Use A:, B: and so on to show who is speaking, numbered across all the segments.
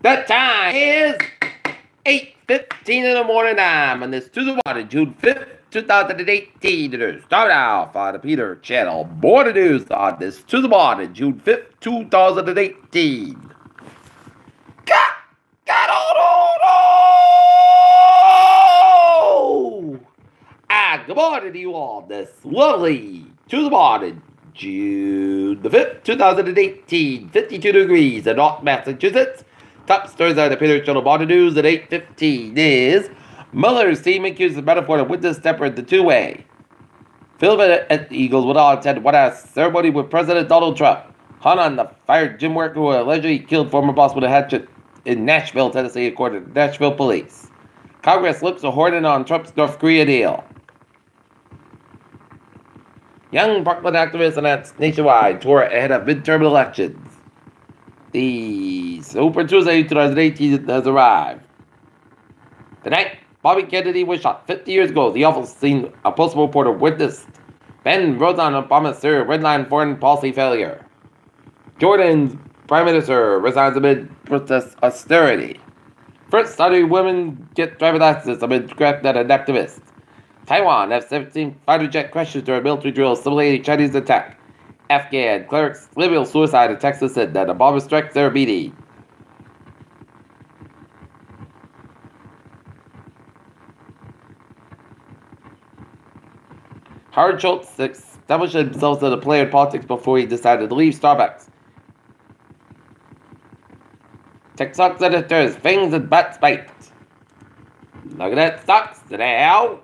A: The time is 8:15 in the morning time on this Tuesday morning, June 5th, 2018. To start off on the Peter Channel Morning News on this Tuesday morning, June 5th, 2018. Good morning to you all this lovely Tuesday morning, June the 5th, 2018, 52 degrees in North Massachusetts. Top stories on the Peter Channel Morning News at 8:15 is Mueller's team accuses Manafort of witness tempered the two-way. Philadelphia at the Eagles would all attend White House ceremony with President Donald Trump. Hunt on the fired gym worker who allegedly killed former boss with a hatchet in Nashville, Tennessee, according to Nashville police. Congress looks a hoarding on Trump's North Korea deal. Young Parkland activists announced nationwide tour ahead of midterm elections. The Super Tuesday 2018 has arrived. Tonight, Bobby Kennedy was shot 50 years ago. The awful scene a postal reporter witnessed. Ben Rosen Obama's redline foreign policy failure. Jordan's prime minister resigns amid protest austerity. First Saudi women get driver's licenses amid scrapped at an activist. Taiwan F-17 fighter jet crashes during military drill simulating Chinese attack. Afghan clerics Libyan suicide in Texas said that a bomber strikes their meeting. Howard Schultz established himself as a player in politics before he decided to leave Starbucks. TikTok editors, fangs and bats bite. Look at that stocks now.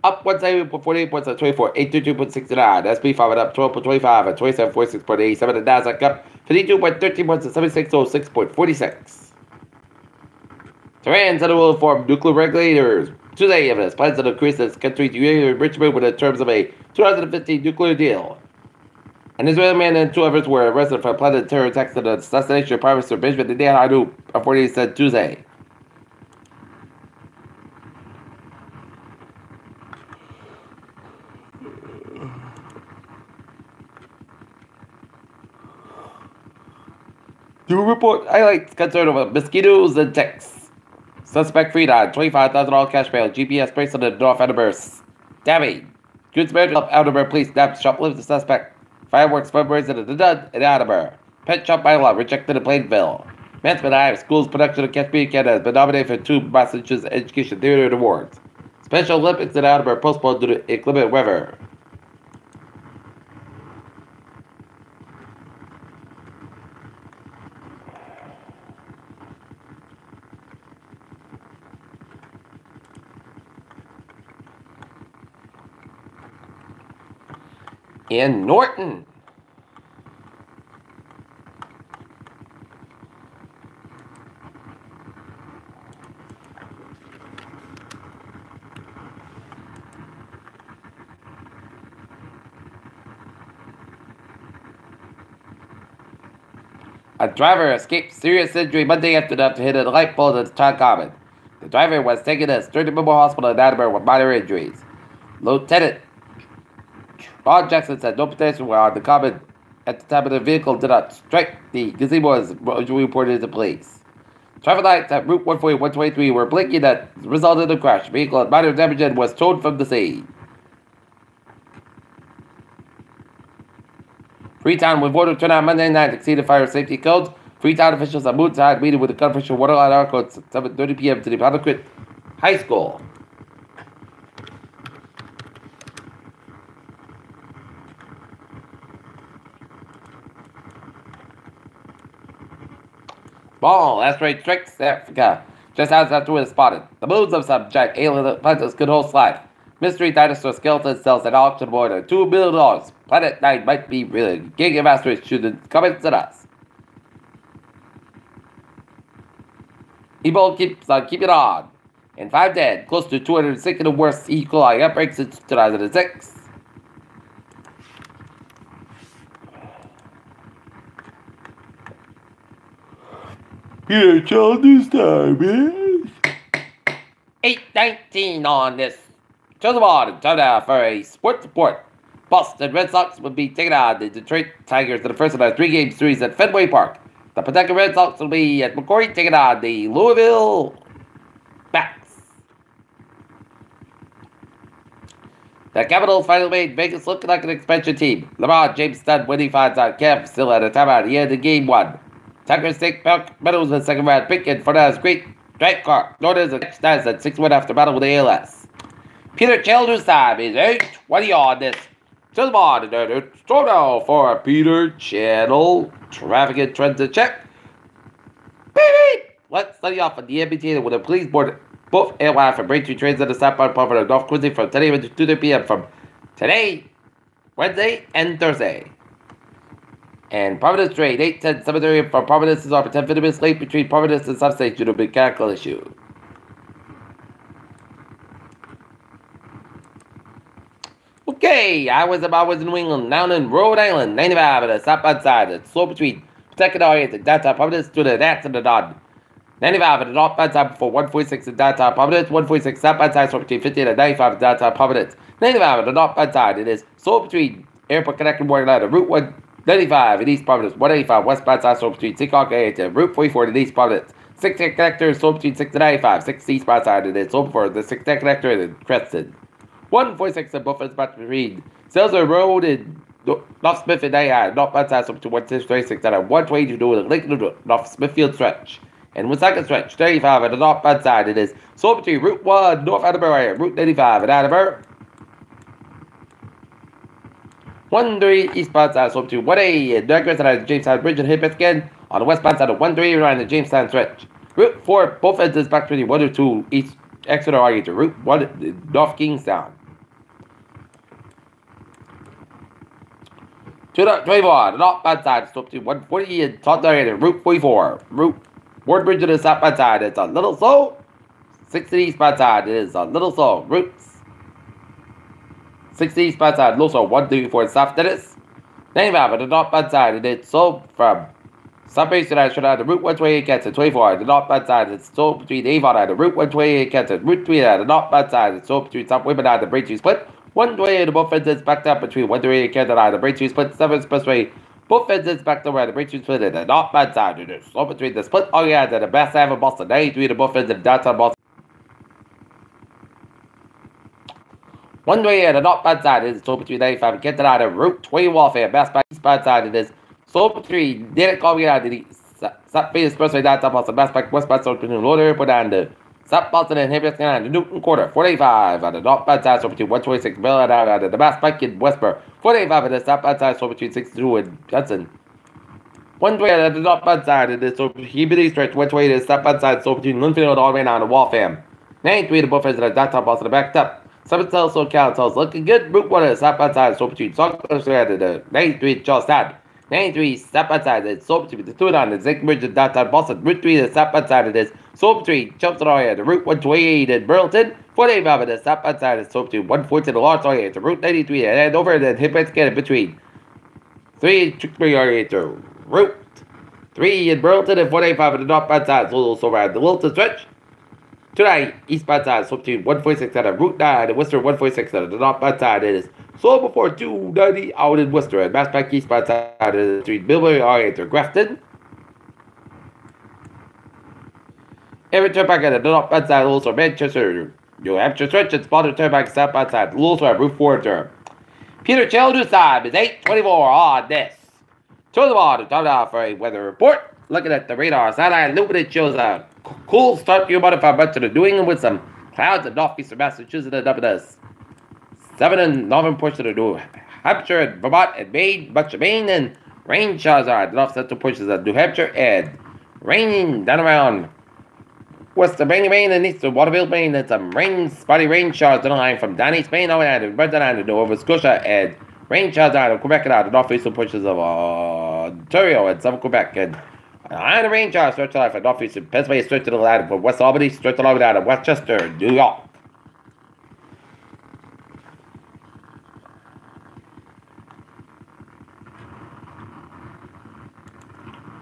A: Up 178.48 points at 24, 822.69. SP 5 up 12.25 at 27.46.87. The Nasdaq up 52.13 points at 7606.46. Tehran said it will inform nuclear regulators today of its plans to increase its country's uranium enrichment in terms of a 2015 nuclear deal. An Israeli man and two others were arrested for planned terror attacks and the assassination of Prime Minister Benjamin Netanyahu, authorities said Tuesday. New report highlights concern over mosquitoes and ticks. Suspect freed on $25,000 cash bail. GPS bracelet in North Edinburgh. Stabbing. Good Samaritan help Edinburgh police nabbed shoplifting suspect. Fireworks fundraiser at the Dun in Edinburgh. Pet shop bylaw rejected in Plainville. Mansfield High School's production of Catch Me in Canada has been nominated for 2 Massachusetts Education Theater Awards. Special Olympics in Edinburgh postponed due to inclement weather. In Norton. A driver escaped serious injury Monday afternoon after hitting a light pole at Town Common. The driver was taken to Sturgeon Memorial Hospital in Edinburgh with minor injuries. Lieutenant Ron Jackson said no pedestrians were on the common at the time of the vehicle did not strike the gazebo as reported to police. Traffic lights at Route 140 and 123 were blinking that resulted in a crash. The vehicle had minor damage and was towed from the scene. Freetown with voter turnout Monday night exceeded fire safety codes. Freetown officials at Moodside meeting with the gun official Waterline Arco at 7:30 p.m. to the Pontypridd High School. Ball, asteroid strikes Africa. Just as after it was spotted. The moons of some giant alien planets could host life. Mystery dinosaur skeleton cells at auction more than $2 billion. Planet 9 might be really king of asteroids shooting comments at us. Ebola keeps on keeping on. And 5 dead, close to 260 the worst E. coli outbreaks since 2006. Peter Channel News time is 8:19 on this Tuesday morning. Time now for a sports report. Boston Red Sox would be taking on the Detroit Tigers in the first of a 3-game series at Fenway Park. The Pawtucket Red Sox will be at McCoy taking on the Louisville Bats. The Capitals finally made Vegas look like an expansion team. LeBron James stunned when he finds out Kev still had a timeout. He had the game won. Tucker Stick medals in the second round pick and Fernandez great drive car. Florida's a nice at 6-1 after battle with the ALS. Peter Childers' time is 8:20 on this. To the monitor, throw down for Peter Channel. Traffic and transit check. Beep! Let's study off on the MBTA with a police board. Both AY from Braintree trains at the southbound part of North Quincy from 10 a.m. to 2 p.m. from today, Wednesday, and Thursday. And Providence train 8:10 7:30 from Providence is over 10 minutes late between Providence and Substate due to a mechanical issue. Okay, I was in New England, down in Rhode Island, 95 at the southbound side. It's slow between Pawtucket and downtown Providence to the Nats and the Don. 95 at the northbound side for 146 in downtown Providence, 146 southbound side, so between 50 and 95 in downtown Providence. 95 at the northbound side, it is slow between Airport Connecting Morgan Line, Route 195 in East Providence, 185 westbound side, so between Seahawk and Route 44 in East Providence. 6 connector, so between 6 and 95, 6 eastbound side, it is slow for the 6 connector in Creston. 146 in Buffalo spot between Selzer Road and North Smith and Niagara, northbound side, so between 136 and 120 to do the Lincoln North Smithfield stretch. And with second stretch, 35 at the northbound side, it is so between Route 1, North Attleboro, and Route 95 at Attleboro. 13 eastbound side, so between 1A and Douglas and Jamestown Bridge and Hip again on the westbound side of 13 around the Jamestown stretch. Route 4, both ends is back between 1 or 2 east Exeter Argue to Route 1, North Kingstown. 24, the northbound side, so between 140 and Taunton and Route 44. Route Wardbridge to the southbound side, it's a little slow. 60 eastbound side, it is a little slow. Routes 60 eastbound side, little slow. 134 South Dennis. 95 at the northbound side, it is slow from South Bay to the Route 128 Kansas. 24 at the northbound side, it's slow between Avon and the Route 128 Kansas. Route 3 at the northbound side, it's slow between South Women and the Braintree Split. 128 both fences backed up between 138 Kansas and the Braintree Split. 7 Expressway. Both fences back around the Braintree Split and the northbound side. It is slow between the Split Orient and the Bass Ave of Boston. 93 to both fences of downtown Boston. 128 at the northbound side. It is slow between 95 and Kenton and Route 20 Warfare. Bass by eastbound side. It is slow between Derek Orient and the South Bay Expressway downtown Boston. Bass by westbound side between Lord Airport and the South Boston and Hampton and the Newton Quarter. 485 at the northbound side. So between 126 Maryland and the Bass Pike in Westboro. 485 at the southbound side, so between 62 and Hudson. 120 at the northbound side, it is so Hebrew stretch. 120 at the southbound side, so between Linfield all the way down to Waltham. 93 to both ends of the downtown Boston backed up. 7 cells, so count cells looking good. Route 1 at the southbound side, so between Songcross and the 93 Charlestown. 93 southbound side, it's so between the 2 and the Zinc Bridge and downtown Boston. Route 3 at the southbound side, it is so between Chelsea and the Route 128 in Burlington. 485 at the southbound side, it's so between 140 and the Lawrence Orient to Route 93 and over the Hip Scan between 3 and Tewksbury Orient to Route 3 in Burlington and 485 at the northbound side, so also around the Wilton stretch. Tonight, eastbound side, so between 146 at Route 9 and Worcester 146 at the northbound side, it is so before 290 out in Worcester and Mass Pike eastbound side, it is between Millbury Orient to Grafton. Every turnpike at the northbound side, also Manchester, New Hampshire stretch, and spotted turnpike southbound side, also at Route 4 turn. Peter Childers' time is 8:24 on this. To the water, time now for a weather report. Looking at the radar, satellite illuminate shows a cool start to your modified much to the New England with some clouds in northeastern Massachusetts and up in the 7 and northern portion of New Hampshire and Vermont and Maine, much of Maine, and rain showers are in the north central portions of New Hampshire and rain down around western Maine and eastern Waterville, Maine, and some spotty rain showers on the line from down east Maine all the way to Brenton Island to Nova Scotia, and rain showers out of Quebec and out of the northeastern portions of Ontario and southern Quebec, and the rain showers stretch to the line from northeastern Pennsylvania, stretch to the line from West Albany, stretch along down to Westchester, New York.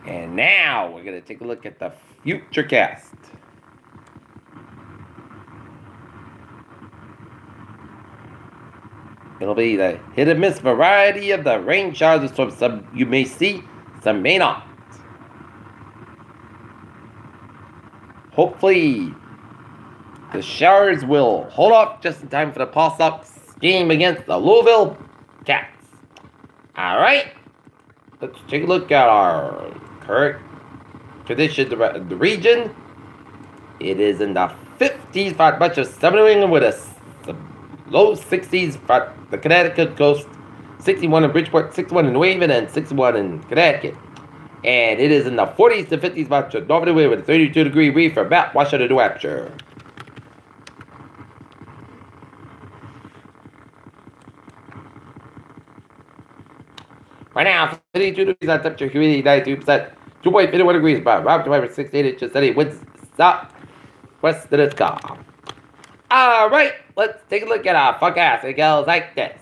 A: And now we're going to take a look at the Futurecast. It'll be the hit and miss variety of the rain showers and storms. Some you may see, some may not. Hopefully, the Showers will hold off just in time for the Paw-Sox game against the Louisville Cats. All right, let's take a look at our current conditions around the region. It is in the 50s for much of Southern New England with a low 60s for the Connecticut coast, 61 in Bridgeport, 61 in New Haven, and 61 in Connecticut. And it is in the 40s to 50s much of Northern New England with a 32-degree reef for Mount Washington, New Hampshire. Right now, 52 degrees on temperature, humidity 92%, 2.51 degrees, about round to 68 inches, steady winds stop west of the sky. Alright, let's take a look at our forecast. It goes like this.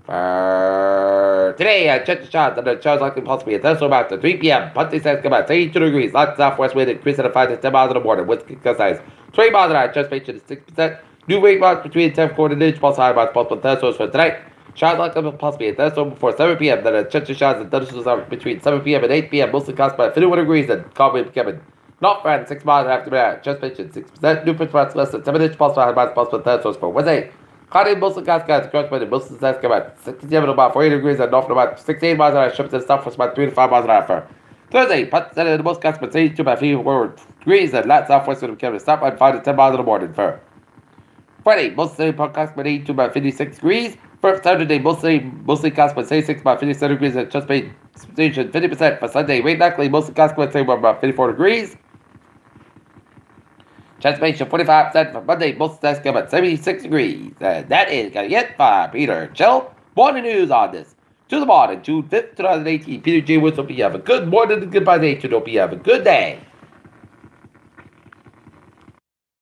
A: For today, I checked the shots under Charles likely possibly a thunderstorm about 3 p.m. Punty says come out 32 degrees, lots southwest wind increasing at 5 to 10 miles in the morning. Winds gust size 20 miles an hour, anticipation is 6%. New rain marks between 10 and 14 inches, plus high amounts possible thunderstorms for tonight. Shots likely possibly a thunderstorm before 7 p.m. Then a chance of shots and thunderstorms are between 7 p.m. and 8 p.m. Mostly caused by 51 degrees and calmly becoming not around 6 miles after midnight. Anticipation 6%. New pitch spots less than 7 inches, plus high amounts possible thunderstorms for Wednesday. Cloudy, mostly cloudy skies across by the mostly skies come at 67 about 48 degrees and north about 68 miles an hour. Ships and stuff for about 3 to 5 miles an hour for Thursday. Puts at the most skies but 82 about 54 degrees and light southwest wind becoming stop at 5 to 10 miles in the morning for Friday. Mostly podcast but 82 about 56 degrees. For Saturday, mostly clouds but 66 about 57 degrees and just made 50% for Sunday. Rain likely, mostly clouds but about 54 degrees. Transpiration 45% for Monday, most skies come at 76 degrees. And that is going to get by Peter Chill. Morning news on this. To the morning, June 5th, 2018. Peter J. Woods, hope you have a good morning and goodbye day. Hope you have a good day.